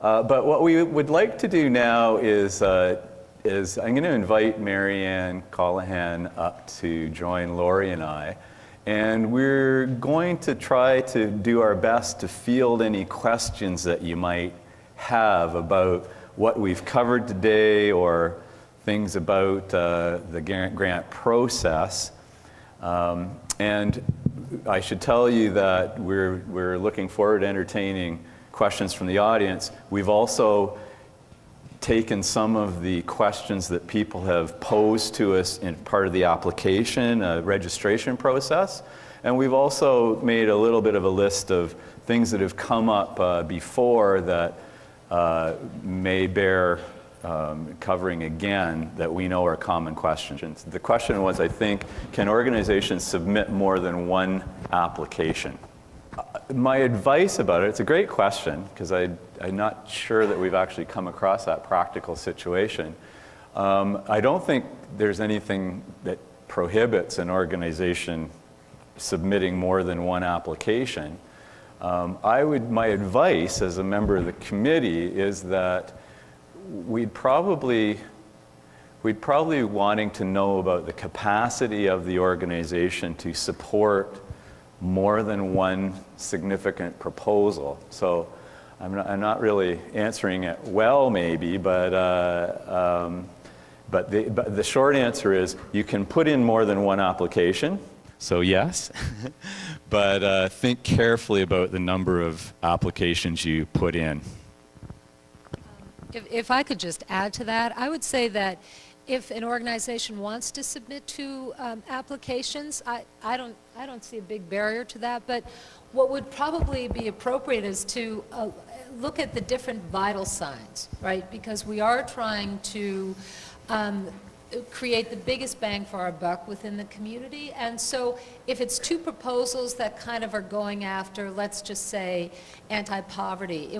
But what we would like to do now is I'm going to invite Marianne Callahan up to join Laurie and I. And we're going to try to do our best to field any questions that you might have about what we've covered today or things about the grant process. And I should tell you that we're looking forward to entertaining questions from the audience. We've also taken some of the questions that people have posed to us in part of the application, registration process, and we've also made a little bit of a list of things that have come up before that may bear covering again that we know are common questions. The question was, I think, can organizations submit more than one application? My advice about it, it's a great question, because I'm not sure that we've actually come across that practical situation. I don't think there's anything that prohibits an organization submitting more than one application. My advice as a member of the committee is that we'd probably wanting to know about the capacity of the organization to support more than one significant proposal. So I'm not really answering it well, maybe, but the short answer is you can put in more than one application. So yes, but think carefully about the number of applications you put in. If I could just add to that, I would say that if an organization wants to submit two applications, I don't see a big barrier to that. But what would probably be appropriate is to look at the different vital signs, right? Because we are trying to create the biggest bang for our buck within the community. And so if it's two proposals that kind of are going after, let's just say, anti-poverty,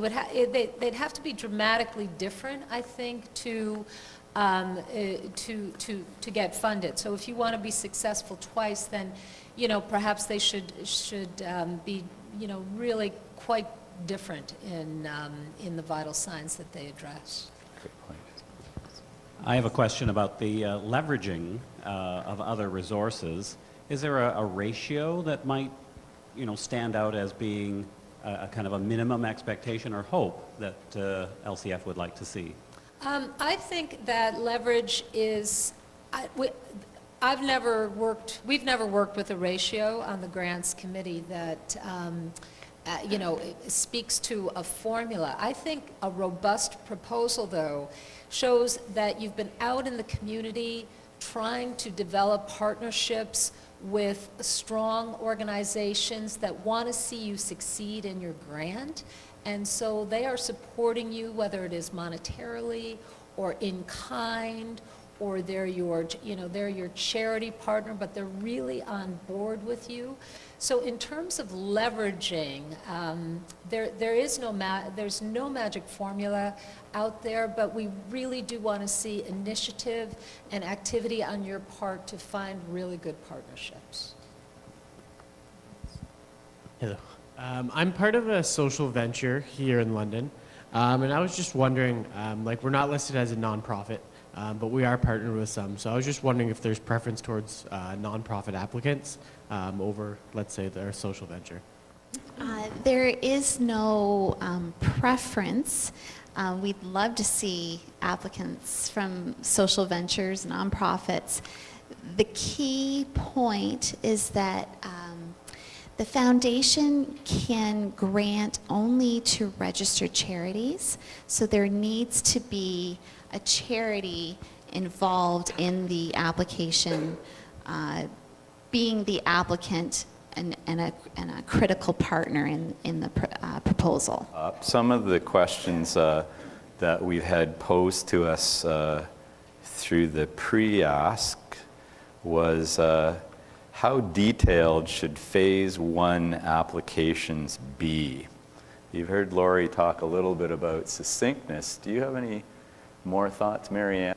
they'd have to be dramatically different, I think, to get funded. So if you want to be successful twice, then, you know, perhaps they should be, you know, really quite different in the vital signs that they address. Good point. I have a question about the leveraging of other resources. Is there a ratio that might, you know, stand out as being a kind of a minimum expectation or hope that LCF would like to see? I think that leverage is, we've never worked with a ratio on the grants committee that, you know, speaks to a formula. I think a robust proposal, though, shows that you've been out in the community trying to develop partnerships with strong organizations that want to see you succeed in your grant. And so they are supporting you, whether it is monetarily or in kind, or they're your, you know, they're your charity partner, but they're really on board with you. So in terms of leveraging, there's no magic formula out there, but we really do want to see initiative and activity on your part to find really good partnerships. Hello. I'm part of a social venture here in London, and I was just wondering, like, we're not listed as a nonprofit, but we are partnered with some. So I was just wondering if there's preference towards nonprofit applicants over, let's say, their social venture. There is no preference. We'd love to see applicants from social ventures, nonprofits. The key point is that the foundation can grant only to registered charities, so there needs to be a charity involved in the application, being the applicant and a critical partner in the proposal. Some of the questions that we've had posed to us through the pre-ask was how detailed should phase 1 applications be? You've heard Laurie talk a little bit about succinctness. Do you have any more thoughts, Marianne?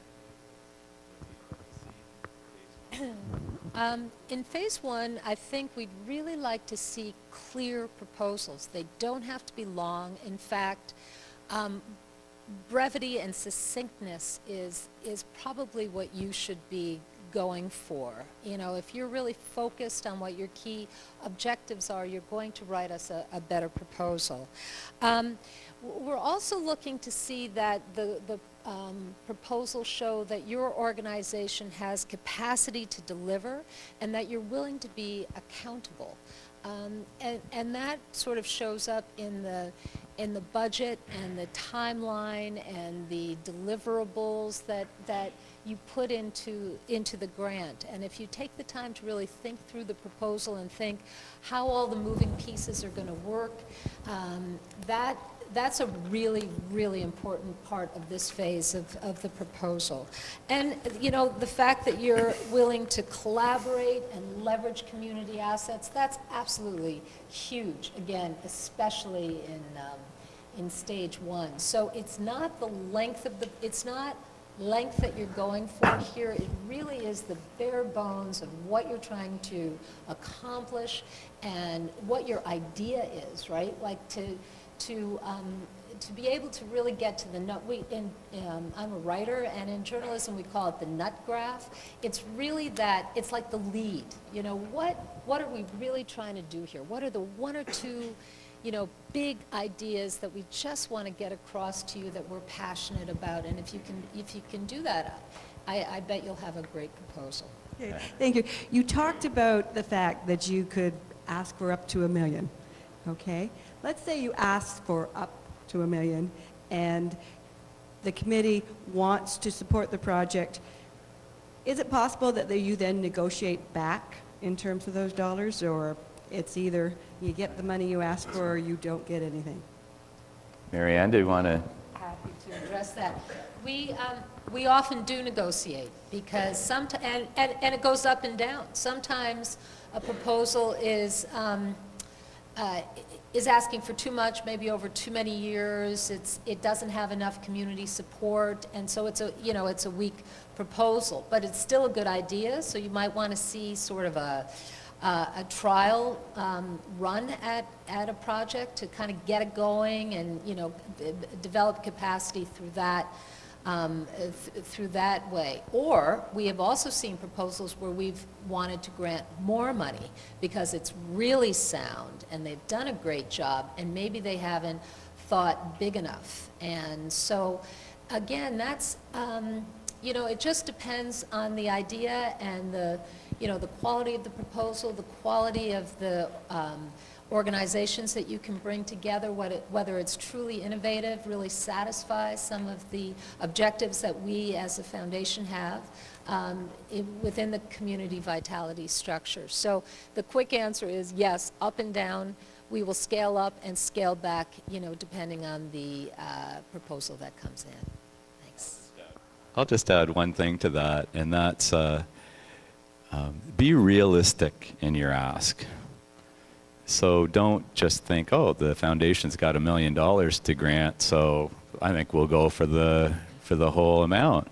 In phase 1, I think we'd really like to see clear proposals. They don't have to be long. In fact, brevity and succinctness is probably what you should be going for. You know, if you're really focused on what your key objectives are, you're going to write us a better proposal. We're also looking to see that the proposals show that your organization has capacity to deliver and that you're willing to be accountable. And that sort of shows up in the budget and the timeline and the deliverables that you put into the grant. And if you take the time to really think through the proposal and think how all the moving pieces are going to work, that's a really, really important part of this phase of the proposal. And, you know, the fact that you're willing to collaborate and leverage community assets, that's absolutely huge, again, especially in stage one. So it's not the length of it's not length that you're going for here. It really is the bare bones of what you're trying to accomplish and what your idea is, right? Like to be able to really get to the nut. I'm a writer, and in journalism we call it the nut graph. It's really that, it's like the lead. You know, what are we really trying to do here? What are the one or two, you know, big ideas that we just want to get across to you that we're passionate about? And if you can do that, I bet you'll have a great proposal. Okay, thank you. You talked about the fact that you could ask for up to $1 million. Okay, let's say you ask for up to $1 million, and the committee wants to support the project. Is it possible that you then negotiate back in terms of those dollars, or it's either you get the money you ask for or you don't get anything? Marianne, do you want to? Happy to address that. We often do negotiate because and it goes up and down. Sometimes a proposal is asking for too much, maybe over too many years. It doesn't have enough community support, and so it's a weak proposal. But it's still a good idea. So you might want to see sort of a trial run at a project to kind of get it going and, you know, develop capacity through that. Through that way. Or we have also seen proposals where we've wanted to grant more money because it's really sound and they've done a great job and maybe they haven't thought big enough. And so again, that's, you know, it just depends on the idea and the, you know, the quality of the proposal, the quality of the organizations that you can bring together, whether it's truly innovative, really satisfies some of the objectives that we as a foundation have within the community vitality structure. So the quick answer is yes, up and down. We will scale up and scale back, you know, depending on the proposal that comes in. Thanks. I'll just add one thing to that, and that's be realistic in your ask. So don't just think, oh, the foundation's got $1 million to grant, so I think we'll go for the whole amount.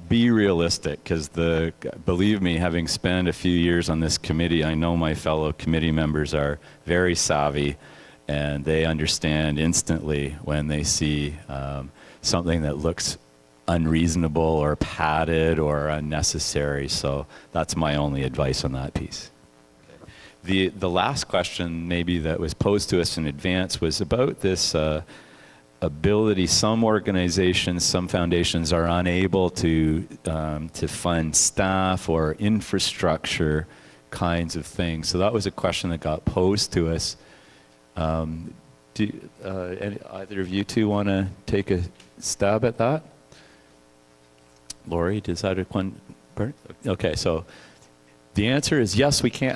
Be realistic, because believe me, having spent a few years on this committee, I know my fellow committee members are very savvy, and they understand instantly when they see something that looks unreasonable or padded or unnecessary. So that's my only advice on that piece. The last question maybe that was posed to us in advance was about this ability. Some organizations, some foundations are unable to fund staff or infrastructure kinds of things. So that was a question that got posed to us. Do either of you two want to take a stab at that? Lori, decided one? Okay, so the answer is yes, we can.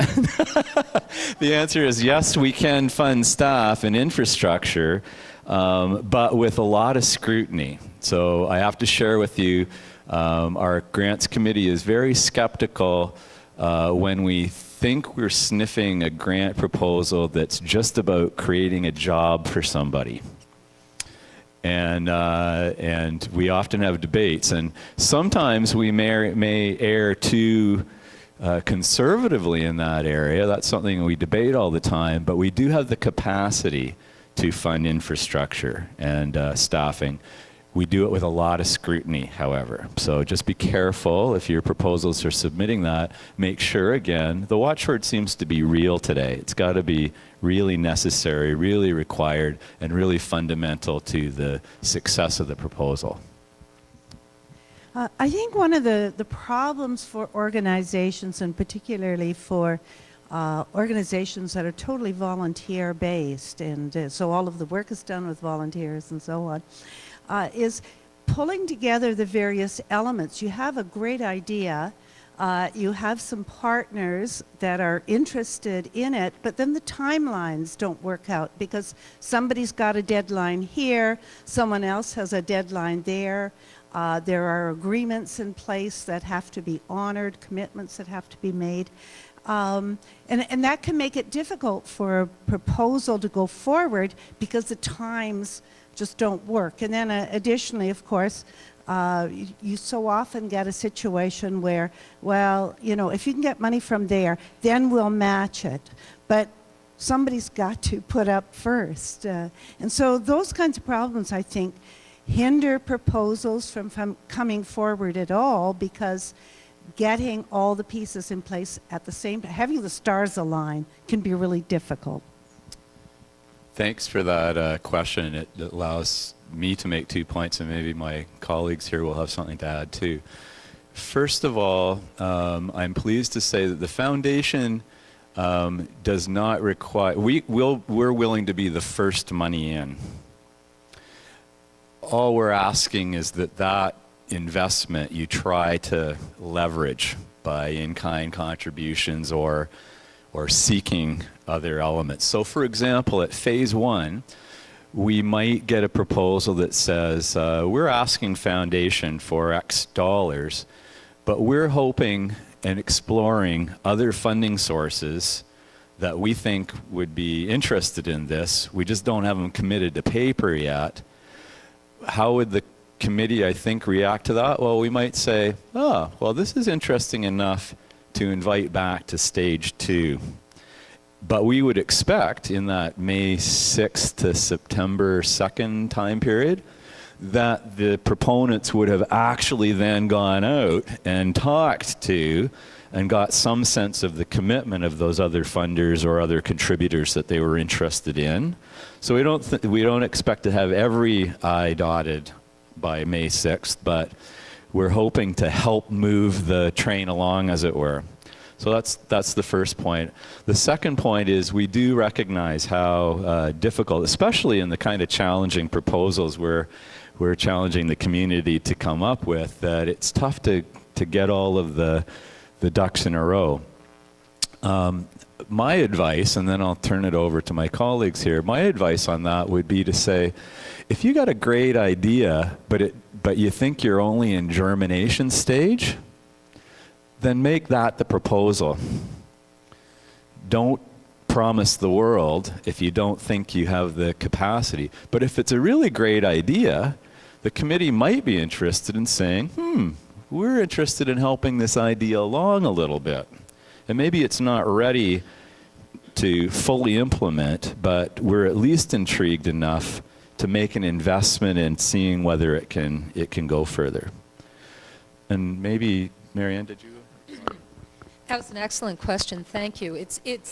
The answer is yes, we can fund staff and infrastructure, but with a lot of scrutiny. So I have to share with you, our grants committee is very skeptical when we think we're sniffing a grant proposal that's just about creating a job for somebody. And we often have debates, and sometimes we may err too conservatively in that area. That's something we debate all the time, but we do have the capacity to fund infrastructure and staffing. We do it with a lot of scrutiny, however. So just be careful if your proposals are submitting that. Make sure, again, the watchword seems to be real today. It's got to be really necessary, really required, and really fundamental to the success of the proposal. I think one of the problems for organizations, and particularly for organizations that are totally volunteer-based, and so all of the work is done with volunteers and so on, is pulling together the various elements. You have a great idea, you have some partners that are interested in it, but then the timelines don't work out because somebody's got a deadline here, someone else has a deadline there. There are agreements in place that have to be honored, commitments that have to be made. And that can make it difficult for a proposal to go forward because the times just don't work. And then additionally, of course, you so often get a situation where, well, you know, if you can get money from there, then we'll match it. But somebody's got to put up first. And so those kinds of problems, I think, hinder proposals from coming forward at all, because getting all the pieces in place at the same time, having the stars align, can be really difficult. Thanks for that question. It allows me to make 2 points, and maybe my colleagues here will have something to add too. First of all, I'm pleased to say that the foundation does not require, we're willing to be the first money in. All we're asking is that investment you try to leverage by in-kind contributions or seeking other elements. So for example, at phase 1, we might get a proposal that says, we're asking foundation for X dollars, but we're hoping and exploring other funding sources that we think would be interested in this. We just don't have them committed to paper yet. How would the committee, I think, react to that? Well, we might say, oh, well, this is interesting enough to invite back to stage 2. But we would expect in that May 6th to September 2nd time period that the proponents would have actually then gone out and talked to and got some sense of the commitment of those other funders or other contributors that they were interested in. So we don't expect to have every I dotted by May 6th, but we're hoping to help move the train along, as it were. So that's the first point. The second point is we do recognize how difficult, especially in the kind of challenging proposals we're challenging the community to come up with, that it's tough to get all of the ducks in a row. My advice, and then I'll turn it over to my colleagues here, my advice on that would be to say, if you got a great idea, but you think you're only in germination stage, then make that the proposal. Don't promise the world if you don't think you have the capacity. But if it's a really great idea, the committee might be interested in saying, we're interested in helping this idea along a little bit. And maybe it's not ready to fully implement, but we're at least intrigued enough to make an investment in seeing whether it can go further. And maybe, Marianne, did you? That was an excellent question. Thank you.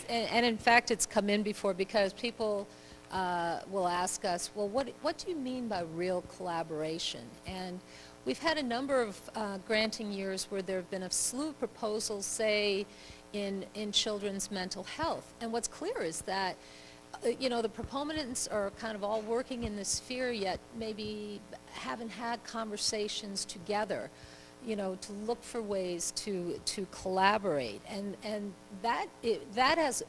And in fact, it's come in before because people will ask us, well, what do you mean by real collaboration? And we've had a number of granting years where there have been a slew of proposals, say, in children's mental health. And what's clear is that, the proponents are kind of all working in this sphere, yet maybe haven't had conversations together, to look for ways to collaborate. And that has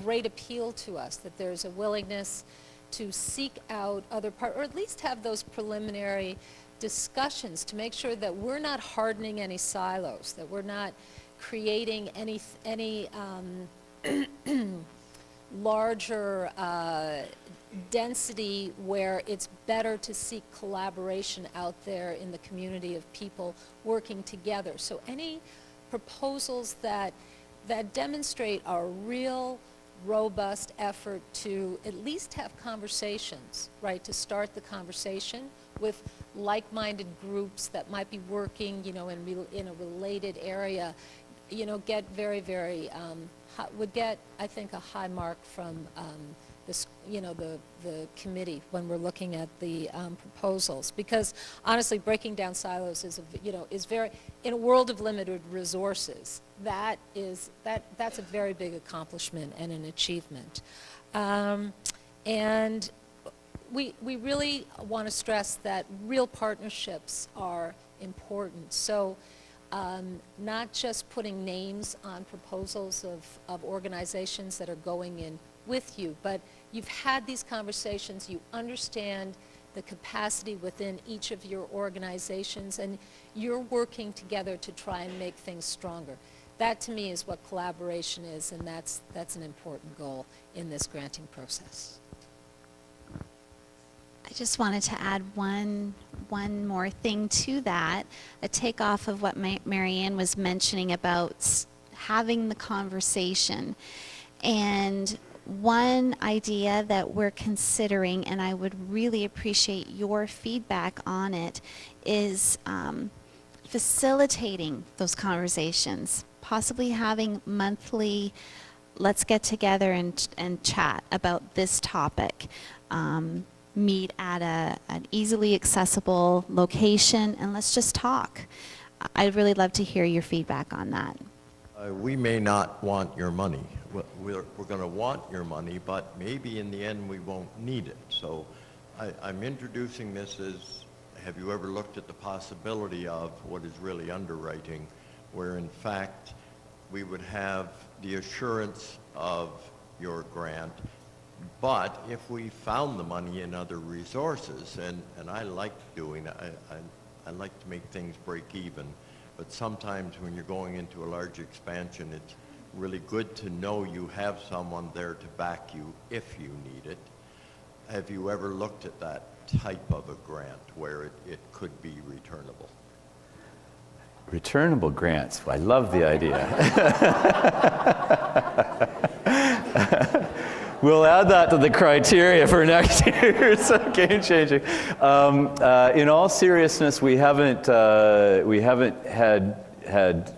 great appeal to us, that there's a willingness to seek out other or at least have those preliminary discussions to make sure that we're not hardening any silos, that we're not creating any larger density where it's better to seek collaboration out there in the community of people working together. So any proposals that demonstrate a real robust effort to at least have conversations, right? To start the conversation with like-minded groups that might be working, you know, in a related area, you know, get very, very, would get, I think, a high mark from this, you know, the committee when we're looking at the proposals. Because honestly, breaking down silos is, you know, is very, in a world of limited resources, that's a very big accomplishment and an achievement. And we really want to stress that real partnerships are important. So not just putting names on proposals of organizations that are going in with you, but you've had these conversations, you understand the capacity within each of your organizations, and you're working together to try and make things stronger. That, to me, is what collaboration is, and that's an important goal in this granting process. I just wanted to add one more thing to that, a takeoff of what Marianne was mentioning about having the conversation. And one idea that we're considering, and I would really appreciate your feedback on it, is facilitating those conversations, possibly having monthly, let's get together and chat about this topic. Meet at an easily accessible location, and let's just talk. I'd really love to hear your feedback on that. We may not want your money. We're going to want your money, but maybe in the end we won't need it. So I'm introducing this as, have you ever looked at the possibility of what is really underwriting, where in fact we would have the assurance of your grant, but if we found the money in other resources, and I like doing that, I like to make things break even, but sometimes when you're going into a large expansion, it's really good to know you have someone there to back you if you need it. Have you ever looked at that type of a grant where it could be returnable? Returnable grants, I love the idea. We'll add that to the criteria for next year's game changing. In all seriousness, we haven't had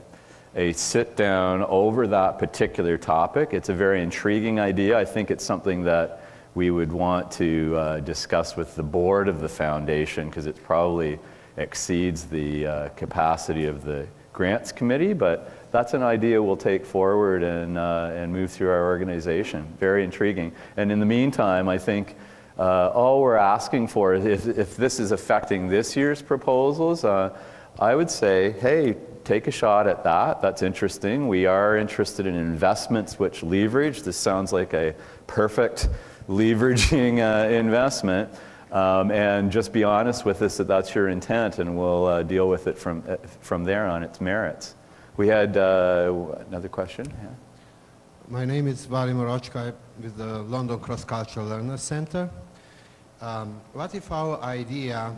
a sit down over that particular topic. It's a very intriguing idea. I think it's something that we would want to discuss with the board of the foundation, because it probably exceeds the capacity of the grants committee, but that's an idea we'll take forward and move through our organization. Very intriguing. And in the meantime, I think all we're asking for is if this is affecting this year's proposals, I would say, hey, take a shot at that. That's interesting. We are interested in investments which leverage. This sounds like a perfect leveraging investment. And just be honest with us that that's your intent, and we'll deal with it from there on its merits. We had another question. Yeah. My name is Vali Morochka with the London Cross Cultural Learner Center. What if our idea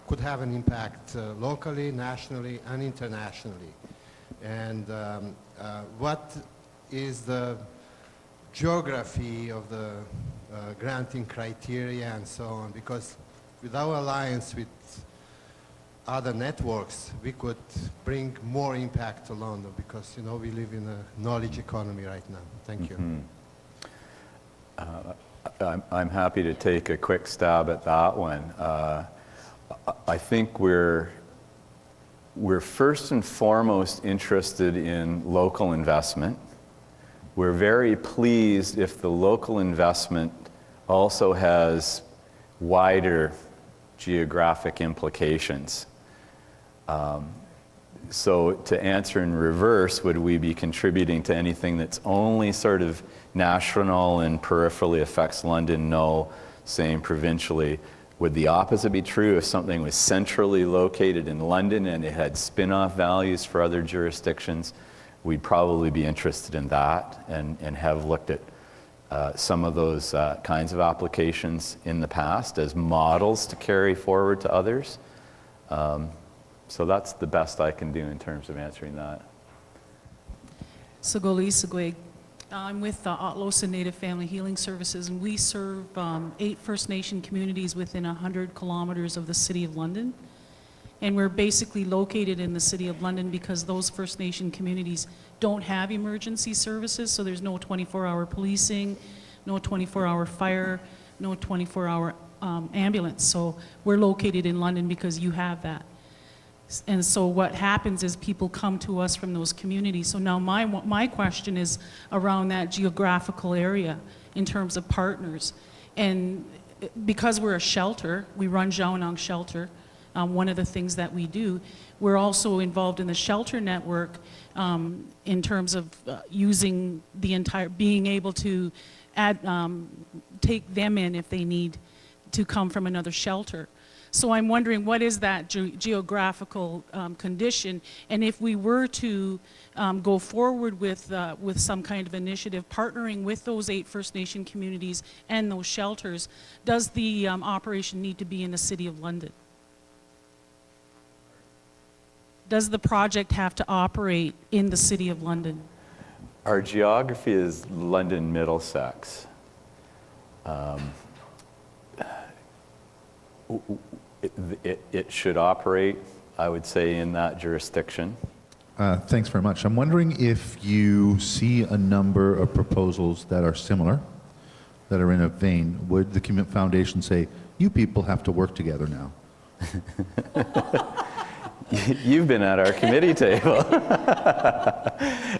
could have an impact locally, nationally, and internationally? And what is the geography of the granting criteria and so on? Because with our alliance with other networks, we could bring more impact to London, because, you know, we live in a knowledge economy right now. Thank you. I'm happy to take a quick stab at that one. I think we're first and foremost interested in local investment. We're very pleased if the local investment also has wider geographic implications. So to answer in reverse, would we be contributing to anything that's only sort of national and peripherally affects London? No. Same provincially. Would the opposite be true if something was centrally located in London and it had spin-off values for other jurisdictions? We'd probably be interested in that and have looked at some of those kinds of applications in the past as models to carry forward to others. So that's the best I can do in terms of answering that. Sagoli Sagwe I'm with Otlosa Native Family Healing Services, and we serve 8 First Nation communities within 100 kilometers of the City of London. And we're basically located in the City of London because those First Nation communities don't have emergency services, so there's no 24-hour policing, no 24-hour fire, no 24-hour ambulance. So we're located in London because you have that. And so what happens is people come to us from those communities. So now my question is around that geographical area in terms of partners. And because we're a shelter, we run Jaunong Shelter, one of the things that we do, we're also involved in the shelter network in terms of using the entire, being able to take them in if they need to come from another shelter. So I'm wondering, what is that geographical condition? And if we were to go forward with some kind of initiative, partnering with those 8 First Nation communities and those shelters, does the operation need to be in the City of London? Does the project have to operate in the City of London? Our geography is London Middlesex. It should operate, I would say, in that jurisdiction. Thanks very much. I'm wondering if you see a number of proposals that are similar, that are in a vein. Would the Foundation say, you people have to work together now? You've been at our committee table.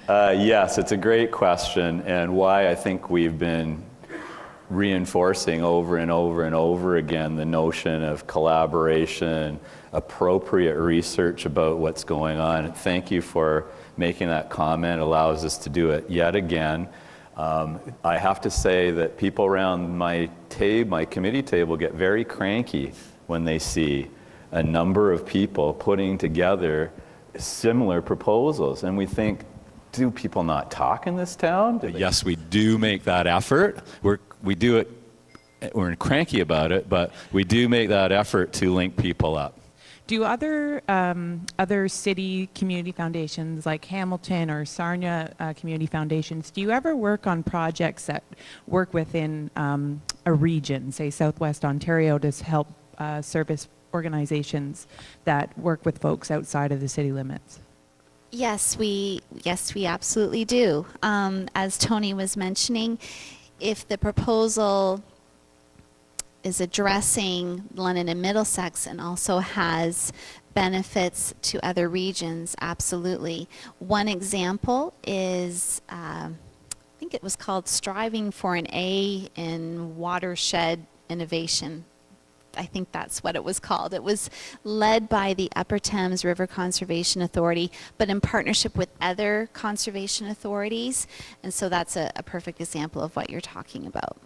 Yes, it's a great question, and why I think we've been reinforcing over and over and over again the notion of collaboration, appropriate research about what's going on. Thank you for making that comment. It allows us to do it yet again. I have to say that people around my committee table get very cranky when they see a number of people putting together similar proposals, and we think, do people not talk in this town? Yes, we do make that effort. We do it, we're cranky about it, but we do make that effort to link people up. Do other city community foundations like Hamilton or Sarnia community foundations, do you ever work on projects that work within a region, say Southwest Ontario, to help service organizations that work with folks outside of the city limits? Yes, we absolutely do. As Tony was mentioning, if the proposal is addressing London and Middlesex and also has benefits to other regions, absolutely. One example is, I think it was called Striving for an A in Watershed Innovation. I think that's what it was called. It was led by the Upper Thames River Conservation Authority, but in partnership with other conservation authorities. And so that's a perfect example of what you're talking about.